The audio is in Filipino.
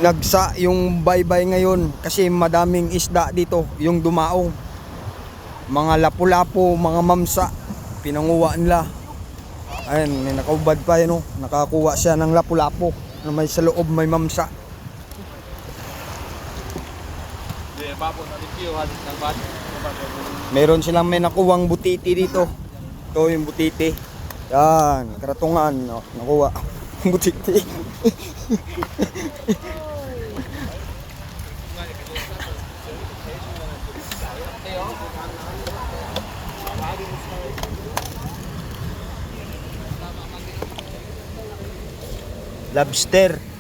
Nagsa yung baybay ngayon kasi madaming isda dito, yung dumaong. Mga lapu-lapu, mga mamsa, pinanguha nila. Ayun, may nakaubad pa yun, oh. Nakakuha siya ng lapu-lapu na may sa loob may mamsa. Meron silang may nakuwang butiti dito. Ito yung butiti. Yan, karatungan, no? Nakuha. Butiti. Lobster.